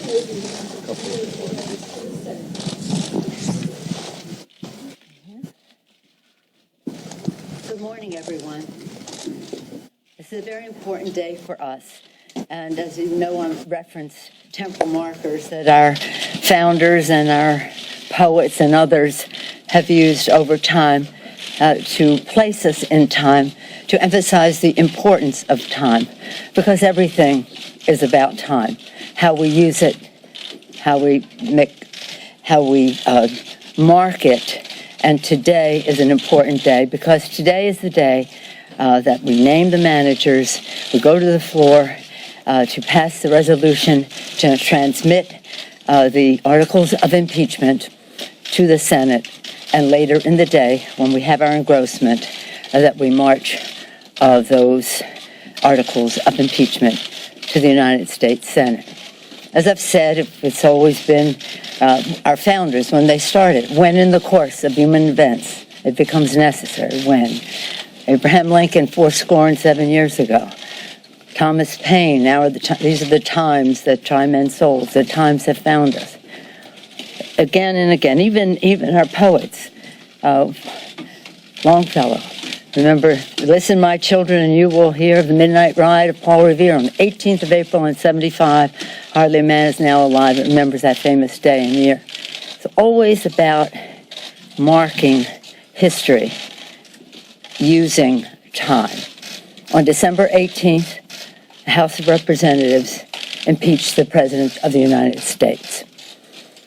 Good morning, everyone. This is a very important day for us. And as you know, I reference temporal markers that our founders and our poets and others have used over time to place us in time, to emphasize the importance of time, because everything is about time. How we use it, how we mark it. And today is an important day because today is the day that we name the managers, we go to the floor to pass the resolution to transmit the articles of impeachment to the Senate, and later in the day, when we have our engrossment, that we march those articles of impeachment to the United States Senate. As I've said, it's always been our founders, when they started, when in the course of human events it becomes necessary, when. Abraham Lincoln 7 years ago. Thomas Paine, these are the times that try men's souls, the times that found us. Again and again, even our poets, Longfellow. Remember, listen, my children, and you will hear of the midnight ride of Paul Revere on the 18th of April in 75. Hardly a man is now alive that remembers that famous day and year. It's always about marking history using time. On December 18th, the House of Representatives impeached the President of the United States.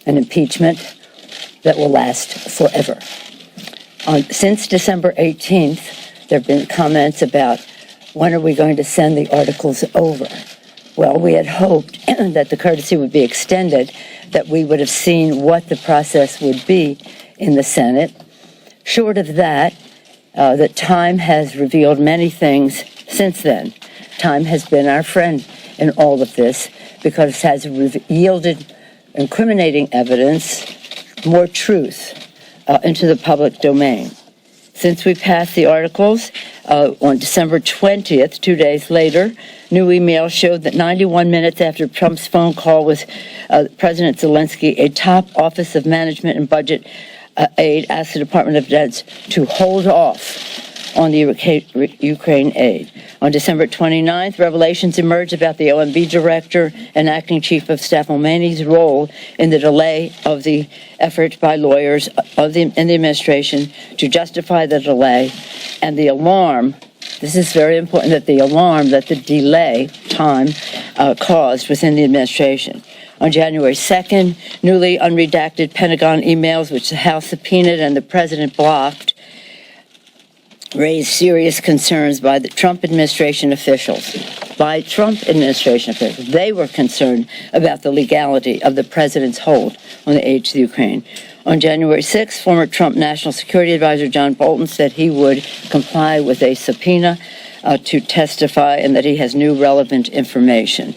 An impeachment that will last forever. Since December 18th, there have been comments about when are we going to send the articles over. Well, we had hoped that the courtesy would be extended, that we would have seen what the process would be in the Senate. Short of that, that time has revealed many things since then. Time has been our friend in all of this because it has yielded incriminating evidence, more truth into the public domain. Since we passed the articles on December 20th, 2 days later, new emails showed that 91 minutes after Trump's phone call with President Zelensky, a top Office of Management and Budget aide asked the Department of Defense to hold off on the Ukraine aid. On December 29th, revelations emerged about the OMB director and acting chief of staff Khomeini's role in the delay of the effort by lawyers in the administration to justify the delay, and the alarm. This is very important, that the alarm that the delay time caused within the administration. On January 2nd, newly unredacted Pentagon emails, which the House subpoenaed and the president blocked, raised serious concerns by the Trump administration officials. They were concerned about the legality of the president's hold on the aid to the Ukraine. On January 6th, former Trump National Security Advisor John Bolton said he would comply with a subpoena to testify and that he has new relevant information.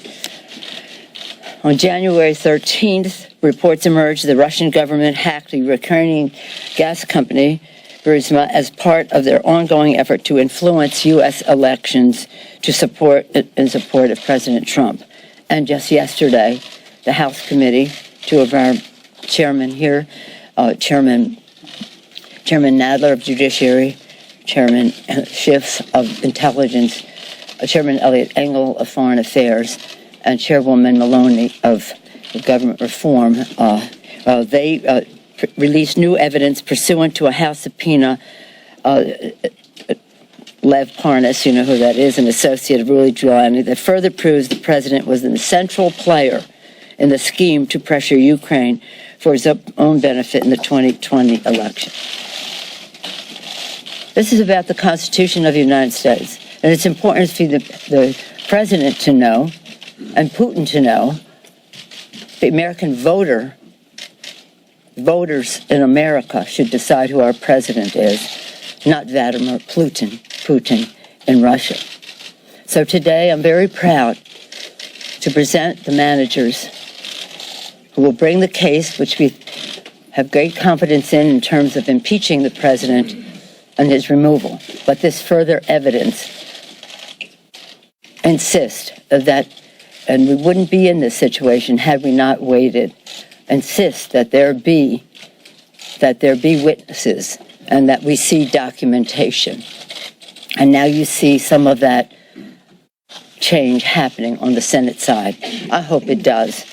On January 13th, reports emerged the Russian government hacked the Ukrainian gas company Burisma as part of their ongoing effort to influence U.S. elections in support of President Trump. And just yesterday, the House committee, two of our chairmen here, Chairman Nadler of Judiciary, Chairman Schiff of Intelligence, Chairman Eliot Engel of Foreign Affairs, and Chairwoman Maloney of Government Reform, they released new evidence pursuant to a House subpoena. Lev Parnas, you know who that is, an associate of Rudy Giuliani, that further proves the president was a central player in the scheme to pressure Ukraine for his own benefit in the 2020 election. This is about the Constitution of the United States, and it's important for the president to know, and Putin to know, the American voters in America should decide who our president is, not Vladimir Putin in Russia. So today I'm very proud to present the managers who will bring the case, which we have great confidence in terms of impeaching the president and his removal. But this further evidence insists that And we wouldn't be in this situation had we not waited. Insist that there be witnesses and that we see documentation. And now you see some of that change happening on the Senate side. I hope it does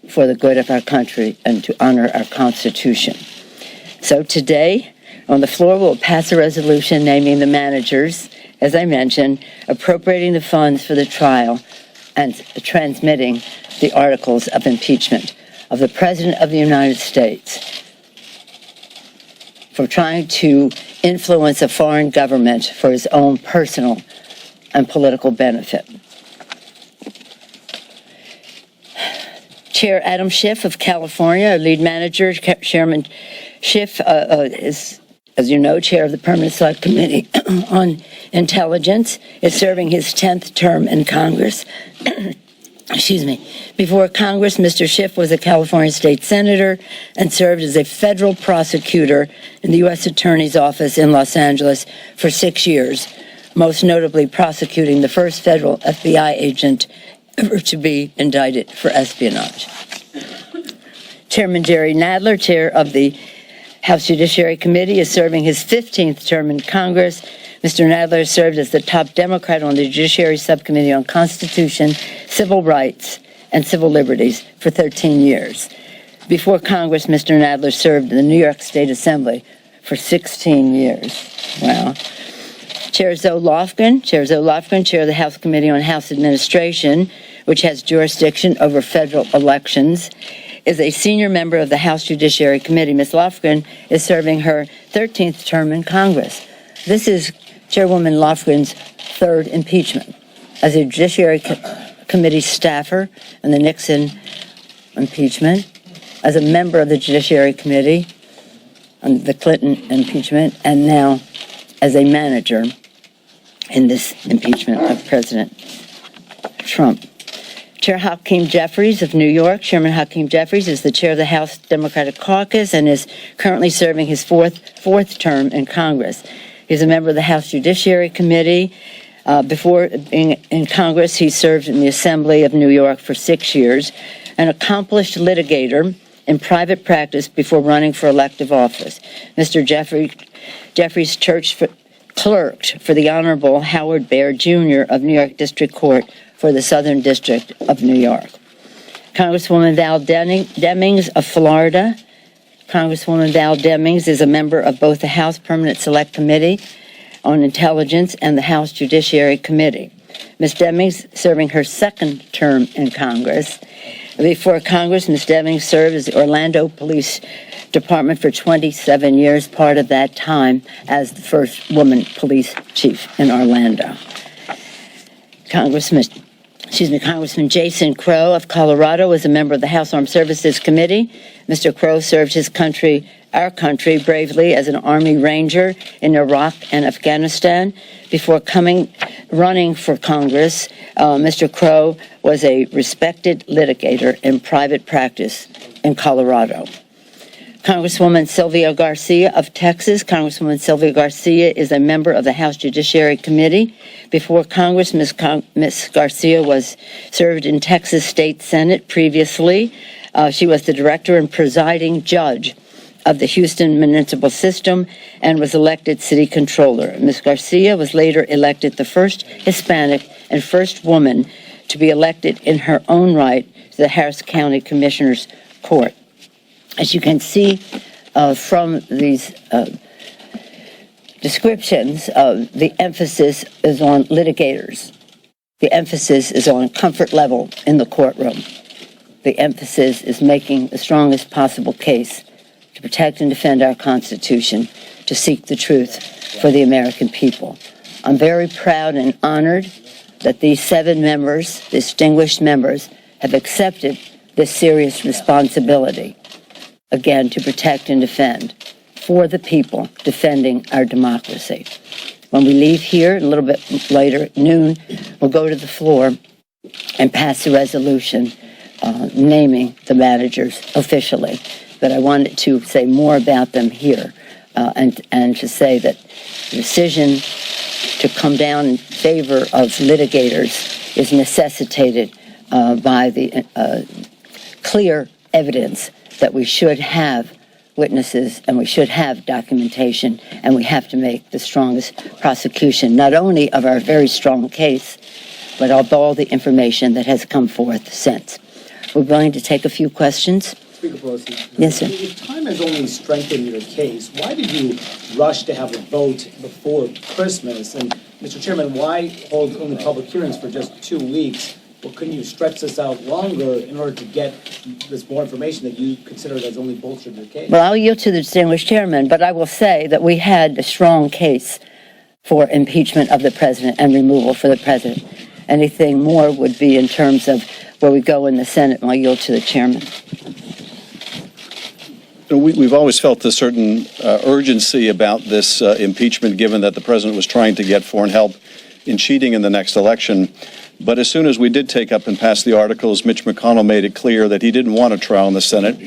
for the good of our country and to honor our Constitution. So today, on the floor, we'll pass a resolution naming the managers, as I mentioned, appropriating the funds for the trial and transmitting the articles of impeachment of the President of the United States for trying to influence a foreign government for his own personal and political benefit. Chair Adam Schiff of California, our lead manager, Chairman Schiff is, as you know, chair of the Permanent Select Committee on Intelligence, is serving his 10th term in Congress. Excuse me. Before Congress, Mr. Schiff was a California state senator and served as a federal prosecutor in the U.S. Attorney's Office in Los Angeles for 6 years, most notably prosecuting the first federal FBI agent ever to be indicted for espionage. Chairman Jerry Nadler, chair of the House Judiciary Committee, is serving his 15th term in Congress. Mr. Nadler served as the top Democrat on the Judiciary Subcommittee on Constitution, Civil Rights, and Civil Liberties for 13 years. Before Congress, Mr. Nadler served in the New York State Assembly for 16 years. Wow. Chair Zoe Lofgren, chair of the House Committee on House Administration, which has jurisdiction over federal elections, is a senior member of the House Judiciary Committee. Ms. Lofgren is serving her 13th term in Congress. This is Chairwoman Lofgren's third impeachment as a Judiciary Committee staffer in the Nixon impeachment, as a member of the Judiciary Committee on the Clinton impeachment, and now as a manager in this impeachment of President Trump. Chair Hakeem Jeffries of New York. Chairman Hakeem Jeffries is the chair of the House Democratic Caucus and is currently serving his fourth term in Congress. He's a member of the House Judiciary Committee. Before being in Congress, he served in the Assembly of New York for 6 years, an accomplished litigator in private practice before running for elective office. Mr. Jeffries clerked for the Honorable Howard Baer, Jr. of New York District Court for the Southern District of New York. Congresswoman Val Demings of Florida. Congresswoman Val Demings is a member of both the House Permanent Select Committee on Intelligence and the House Judiciary Committee. Ms. Demings serving her second term in Congress. Before Congress, Ms. Demings served as the Orlando Police Department for 27 years, part of that time as the first woman police chief in Orlando. Congressman Jason Crow of Colorado is a member of the House Armed Services Committee. Mr. Crow served our country, bravely as an Army Ranger in Iraq and Afghanistan. Before running for Congress, Mr. Crow was a respected litigator in private practice in Colorado. Congresswoman Sylvia Garcia of Texas. Congresswoman Sylvia Garcia is a member of the House Judiciary Committee. Before Congress, Ms. Garcia served in Texas State Senate previously. She was the director and presiding judge of the Houston Municipal System and was elected city controller. Ms. Garcia was later elected the first Hispanic and first woman to be elected in her own right to the Harris County Commissioner's Court. As you can see from these descriptions, the emphasis is on litigators. The emphasis is on comfort level in the courtroom. The emphasis is making the strongest possible case to protect and defend our Constitution, to seek the truth for the American people. I'm very proud and honored that these 7 members, distinguished members, have accepted this serious responsibility, again, to protect and defend for the people, defending our democracy. When we leave here, a little bit later, noon, we'll go to the floor and pass a resolution naming the managers officially. But I wanted to say more about them here and to say that the decision to come down in favor of litigators is necessitated by the clear evidence that we should have witnesses and we should have documentation, and we have to make the strongest prosecution, not only of our very strong case, but of all the information that has come forth since. We're going to take a few questions. Speaker Pelosi. Yes, sir. If time has only strengthened your case, why did you rush to have a vote before Christmas? And, Mr. Chairman, why hold only public hearings for just 2 weeks? Well, couldn't you stretch this out longer in order to get this more information that you consider has only bolstered your case? Well, I'll yield to the distinguished chairman, but I will say that we had a strong case for impeachment of the president and removal for the president. Anything more would be in terms of where we go in the Senate, and I'll yield to the chairman. We've always felt a certain urgency about this impeachment, given that the president was trying to get foreign help in cheating in the next election. But as soon as we did take up and pass the articles, Mitch McConnell made it clear that he didn't want a trial in the Senate,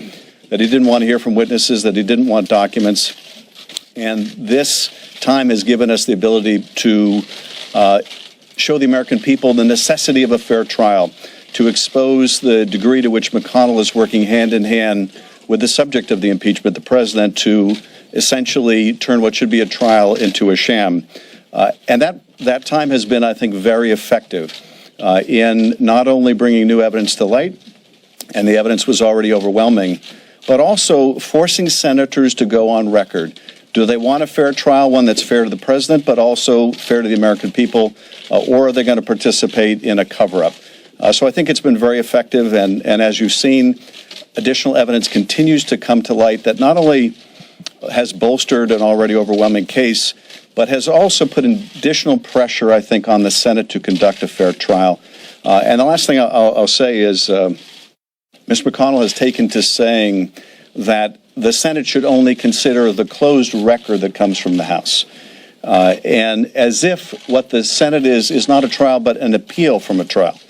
that he didn't want to hear from witnesses, that he didn't want documents. And this time has given us the ability to show the American people the necessity of a fair trial, to expose the degree to which McConnell is working hand in hand with the subject of the impeachment, the president, to essentially turn what should be a trial into a sham. And that time has been, I think, very effective in not only bringing new evidence to light, and the evidence was already overwhelming, but also forcing senators to go on record. Do they want a fair trial, one that's fair to the president, but also fair to the American people, or are they going to participate in a cover-up? So I think it's been very effective, and as you've seen, additional evidence continues to come to light that not only has bolstered an already overwhelming case, but has also put additional pressure, I think, on the Senate to conduct a fair trial. And the last thing I'll say is Mr. McConnell has taken to saying that the Senate should only consider the closed record that comes from the House. And as if what the Senate is not a trial, but an appeal from a trial.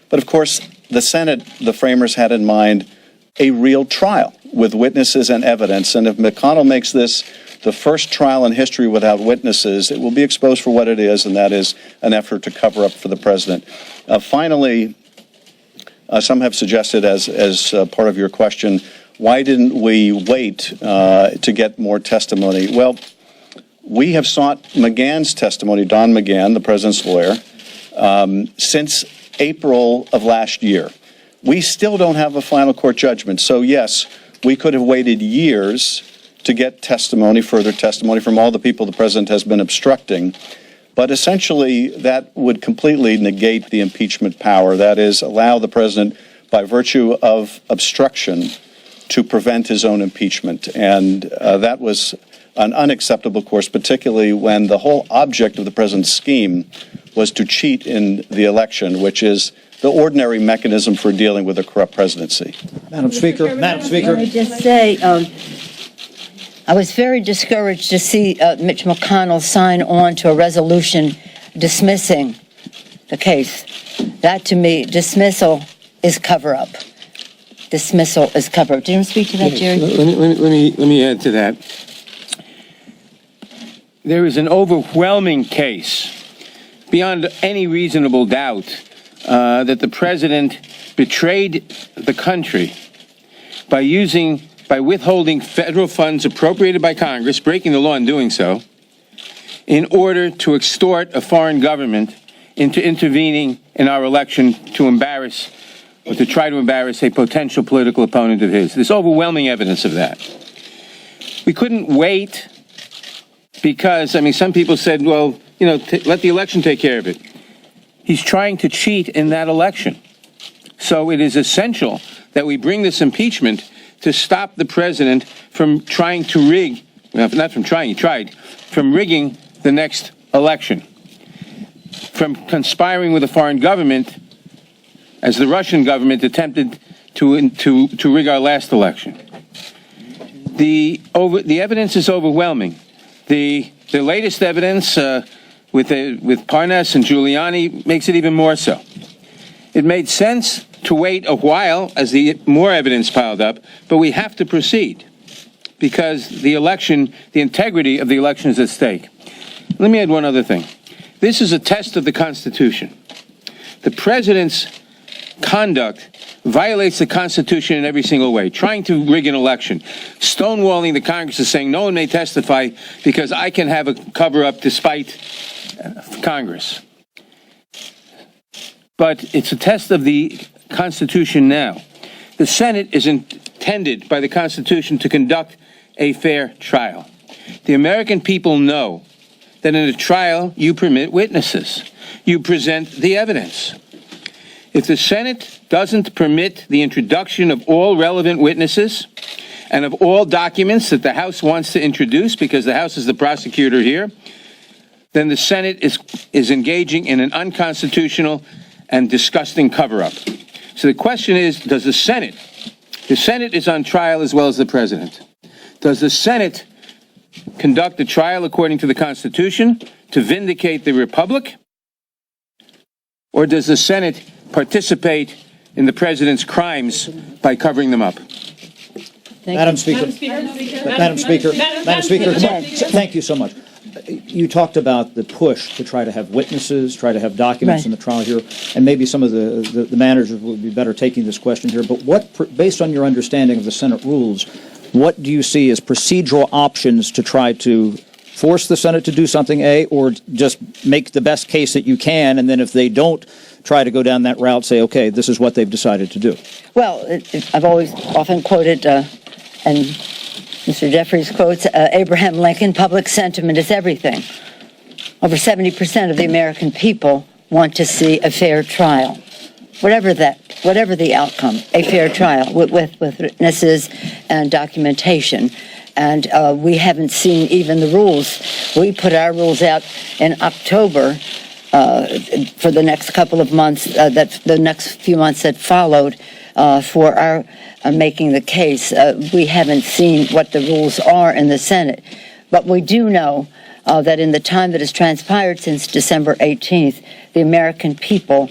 But of course, the Senate, the framers had in mind a real trial with witnesses and evidence. And if McConnell makes this the first trial in history without witnesses, it will be exposed for what it is, and that is an effort to cover up for the president. Finally, some have suggested, as part of your question, why didn't we wait to get more testimony? Well, we have sought McGahn's testimony, Don McGahn, the president's lawyer, since April of last year. We still don't have a final court judgment. So, yes, we could have waited years to get testimony, further testimony from all the people the president has been obstructing. But essentially, that would completely negate the impeachment power. That is, allow the president, by virtue of obstruction, to prevent his own impeachment. And that was an unacceptable course, particularly when the whole object of the president's scheme was to cheat in the election, which is the ordinary mechanism for dealing with a corrupt presidency. Madam Speaker. Madam Speaker. Let me just say, I was very discouraged to see Mitch McConnell sign on to a resolution dismissing the case. That, to me, dismissal is cover-up. Dismissal is cover-up. Do you want to speak to that, Jerry? Let me add to that. There is an overwhelming case, beyond any reasonable doubt, that the president betrayed the country by withholding federal funds appropriated by Congress, breaking the law in doing so, in order to extort a foreign government into intervening in our election to embarrass or to try to embarrass a potential political opponent of his. There's overwhelming evidence of that. We couldn't wait because, some people said, well, let the election take care of it. He's trying to cheat in that election. So it is essential that we bring this impeachment to stop the president from trying to rig, not from trying, he tried, from rigging the next election, from conspiring with a foreign government, as the Russian government attempted to rig our last election. The evidence is overwhelming. The latest evidence with Parnas and Giuliani makes it even more so. It made sense to wait a while as more evidence piled up, but we have to proceed because the integrity of the election is at stake. Let me add one other thing. This is a test of the Constitution. The president's conduct violates the Constitution in every single way. Trying to rig an election, stonewalling the Congress is saying no one may testify because I can have a cover-up despite Congress. But it's a test of the Constitution now. The Senate is intended by the Constitution to conduct a fair trial. The American people know that in a trial you permit witnesses. You present the evidence. If the Senate doesn't permit the introduction of all relevant witnesses and of all documents that the House wants to introduce, because the House is the prosecutor here, then the Senate is engaging in an unconstitutional and disgusting cover-up. So the question is, does the Senate is on trial as well as the President. Does the Senate conduct a trial according to the Constitution to vindicate the Republic? Or does the Senate participate in the President's crimes by covering them up? Madam Speaker, thank you so much. You talked about the push to try to have witnesses, try to have documents in the trial here, and maybe some of the managers would be better taking this question here. But based on your understanding of the Senate rules, what do you see as procedural options to try to force the Senate to do something, A, or just make the best case that you can, and then if they don't try to go down that route, say, okay, this is what they've decided to do? Well, I've often quoted, and Mr. Jeffries quotes, Abraham Lincoln, public sentiment is everything. Over 70% of the American people want to see a fair trial. Whatever the outcome, a fair trial with witnesses and documentation. And we haven't seen even the rules. We put our rules out in October for the next couple of months, the next few months that followed for our making the case. We haven't seen what the rules are in the Senate. But we do know that in the time that has transpired since December 18th, the American people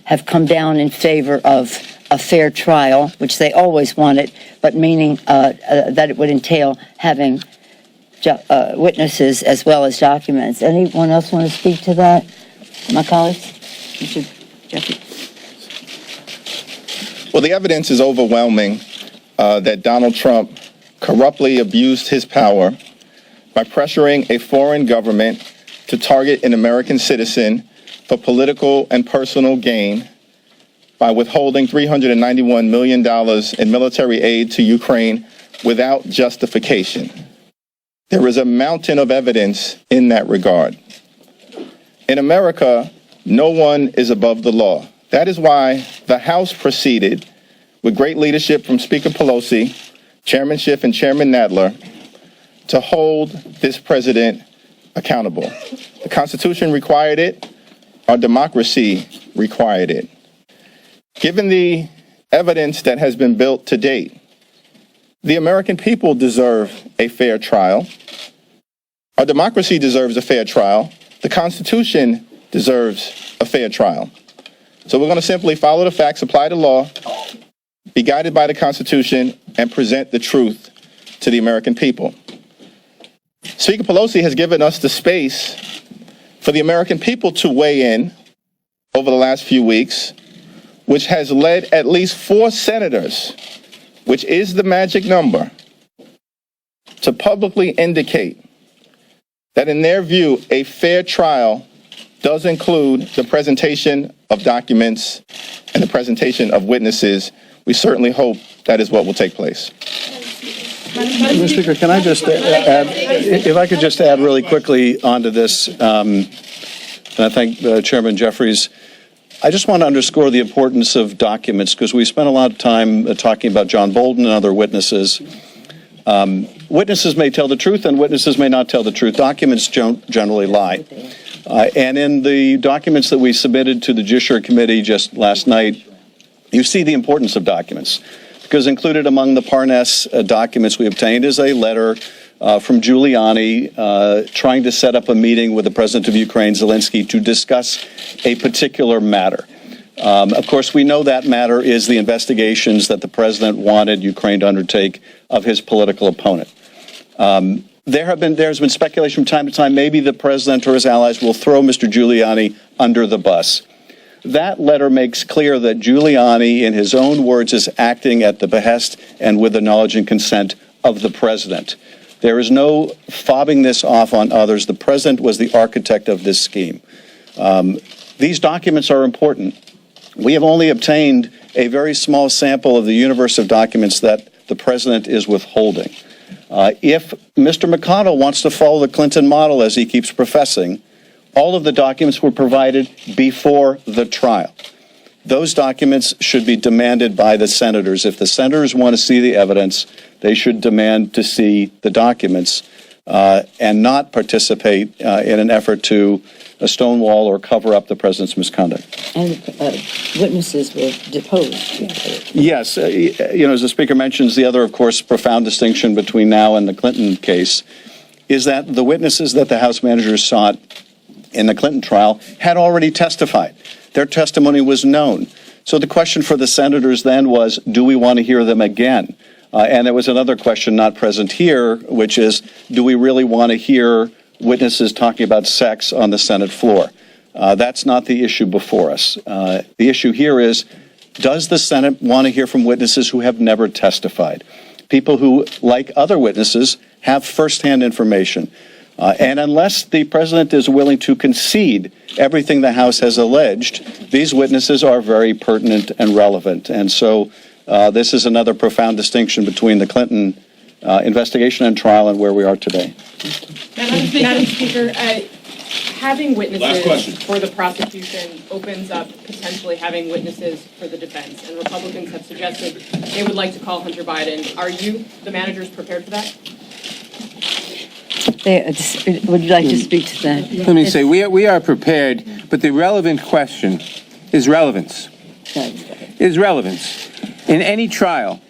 have come down in favor of a fair trial, which they always wanted, but meaning that it would entail having witnesses as well as documents. Anyone else want to speak to that? My colleagues? Mr. Jeffrey. Well, the evidence is overwhelming that Donald Trump corruptly abused his power by pressuring a foreign government to target an American citizen for political and personal gain by withholding $391 million in military aid to Ukraine without justification. There is a mountain of evidence in that regard. In America, no one is above the law. That is why the House proceeded with great leadership from Speaker Pelosi, Chairman Schiff, and Chairman Nadler to hold this president accountable. The Constitution required it. Our democracy required it. Given the evidence that has been built to date, the American people deserve a fair trial. Our democracy deserves a fair trial. The Constitution deserves a fair trial. So we're going to simply follow the facts, apply the law, be guided by the Constitution, and present the truth to the American people. Speaker Pelosi has given us the space for the American people to weigh in over the last few weeks, which has led at least 4 senators, which is the magic number, to publicly indicate that in their view, a fair trial does include the presentation of documents and the presentation of witnesses. We certainly hope that is what will take place. Mr. Speaker, can I just add, if I could just add really quickly onto this, and I thank Chairman Jeffries. I just want to underscore the importance of documents because we spent a lot of time talking about John Bolton and other witnesses. Witnesses may tell the truth and witnesses may not tell the truth. Documents generally lie. And in the documents that we submitted to the Judiciary Committee just last night, you see the importance of documents. Because included among the Parnas documents we obtained is a letter from Giuliani trying to set up a meeting with the President of Ukraine, Zelensky, to discuss a particular matter. Of course, we know that matter is the investigations that the President wanted Ukraine to undertake of his political opponent. There's been speculation from time to time maybe the President or his allies will throw Mr. Giuliani under the bus. That letter makes clear that Giuliani, in his own words, is acting at the behest and with the knowledge and consent of the president. There is no fobbing this off on others. The president was the architect of this scheme. These documents are important. We have only obtained a very small sample of the universe of documents that the president is withholding. If Mr. McConnell wants to follow the Clinton model, as he keeps professing, all of the documents were provided before the trial. Those documents should be demanded by the senators. If the senators want to see the evidence, they should demand to see the documents and not participate in an effort to stonewall or cover up the president's misconduct. And witnesses were deposed. Yes. As the Speaker mentions, the other, of course, profound distinction between now and the Clinton case is that the witnesses that the House managers sought in the Clinton trial had already testified. Their testimony was known. So the question for the senators then was, do we want to hear them again? And there was another question not present here, which is, do we really want to hear witnesses talking about sex on the Senate floor? That's not the issue before us. The issue here is, does the Senate want to hear from witnesses who have never testified? People who, like other witnesses, have firsthand information. And unless the president is willing to concede everything the House has alleged, these witnesses are very pertinent and relevant. And so this is another profound distinction between the Clinton investigation and trial and where we are today. Madam Speaker, having witnesses for the prosecution opens up potentially having witnesses for the defense, and Republicans have suggested they would like to call Hunter Biden. Are you, the managers, prepared for that? Would you like to speak to that? Let me say, we are prepared, but the relevant question is relevance. Is relevance. In any trial,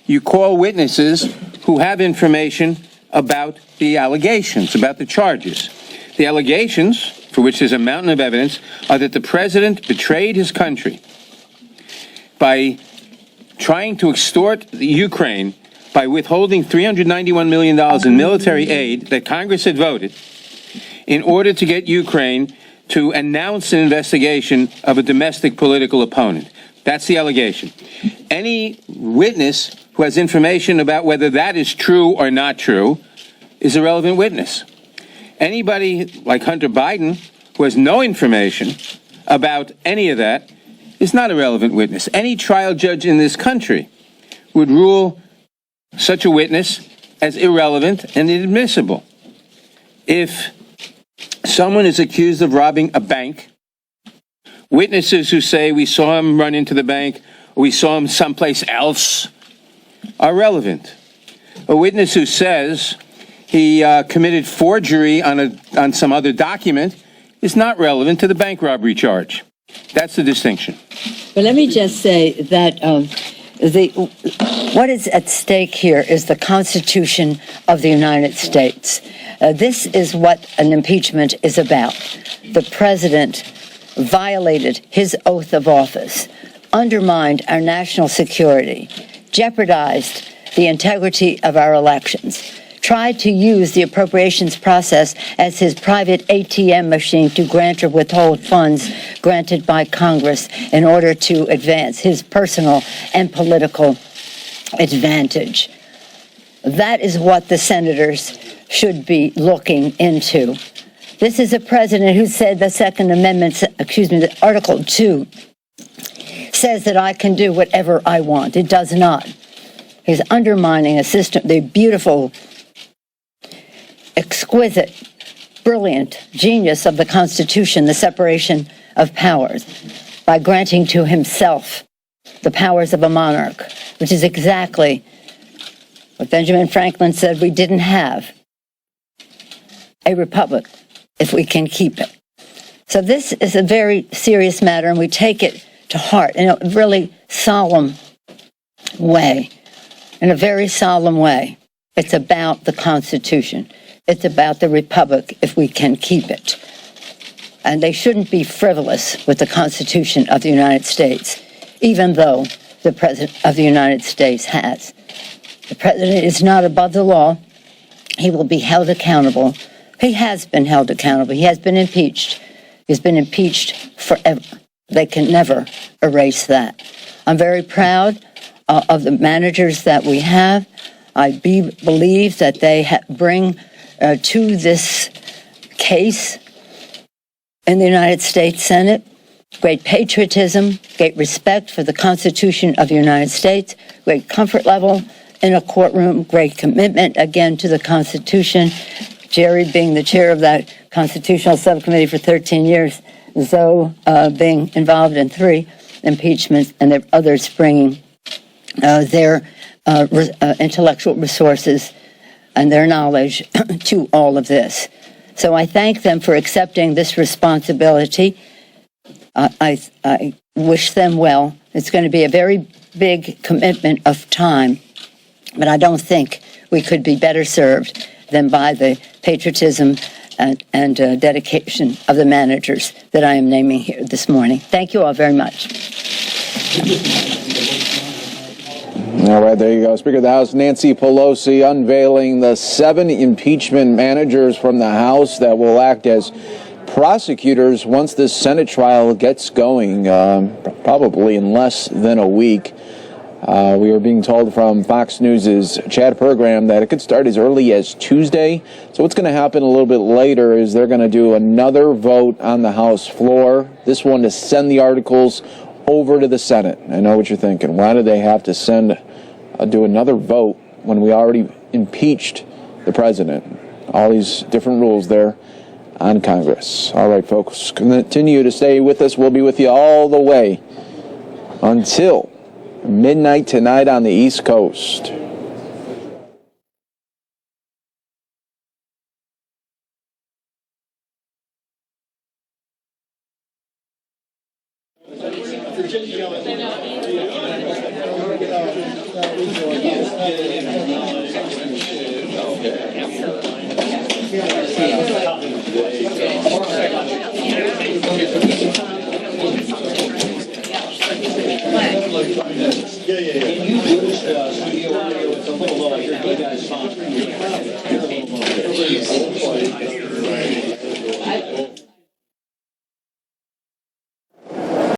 you call witnesses who have information about the allegations, about the charges. The allegations, for which there's a mountain of evidence, are that the president betrayed his country by trying to extort the Ukraine by withholding $391 million in military aid that Congress had voted in order to get Ukraine to announce an investigation of a domestic political opponent. That's the allegation. Any witness who has information about whether that is true or not true is a relevant witness. Anybody like Hunter Biden who has no information about any of that is not a relevant witness. Any trial judge in this country would rule such a witness as irrelevant and inadmissible. If someone is accused of robbing a bank, witnesses who say we saw him run into the bank or we saw him someplace else are relevant. A witness who says he committed forgery on some other document is not relevant to the bank robbery charge. That's the distinction. But let me just say that what is at stake here is the Constitution of the United States. This is what an impeachment is about. The president violated his oath of office, undermined our national security, jeopardized the integrity of our elections, tried to use the appropriations process as his private ATM machine to grant or withhold funds granted by Congress in order to advance his personal and political advantage. That is what the senators should be looking into. This is a president who said the Second Amendment, the Article 2, says that I can do whatever I want. It does not. He's undermining a system, the beautiful, exquisite, brilliant genius of the Constitution, the separation of powers, by granting to himself the powers of a monarch, which is exactly what Benjamin Franklin said we didn't have, a republic, if we can keep it. So this is a very serious matter, and we take it to heart in a really solemn way. In a very solemn way. It's about the Constitution. It's about the republic, if we can keep it. And they shouldn't be frivolous with the Constitution of the United States, even though the President of the United States has. The President is not above the law. He will be held accountable. He has been held accountable. He has been impeached. He's been impeached forever. they can never erase that. I'm very proud of the managers that we have. I believe that they bring to this case in the United States Senate great patriotism, great respect for the Constitution of the United States, great comfort level in a courtroom, great commitment, again, to the Constitution. Jerry being the chair of that Constitutional Subcommittee for 13 years, Zoe being involved in 3 impeachments, and there are others bringing their intellectual resources and their knowledge to all of this. So I thank them for accepting this responsibility. I wish them well. It's going to be a very big commitment of time, but I don't think we could be better served than by the patriotism and dedication of the managers that I am naming here this morning. Thank you all very much. All right, there you go. Speaker of the House Nancy Pelosi unveiling the 7 impeachment managers from the House that will act as prosecutors once this Senate trial gets going, probably in less than a week. We are being told from Fox News' chat program that it could start as early as Tuesday. So what's going to happen a little bit later is they're going to do another vote on the House floor, this one to send the articles over to the Senate. I know what you're thinking. Why do they have to do another vote when we already impeached the president? All these different rules there on Congress. All right, folks, continue to stay with us. We'll be with you all the way until midnight tonight on the East Coast. Yeah.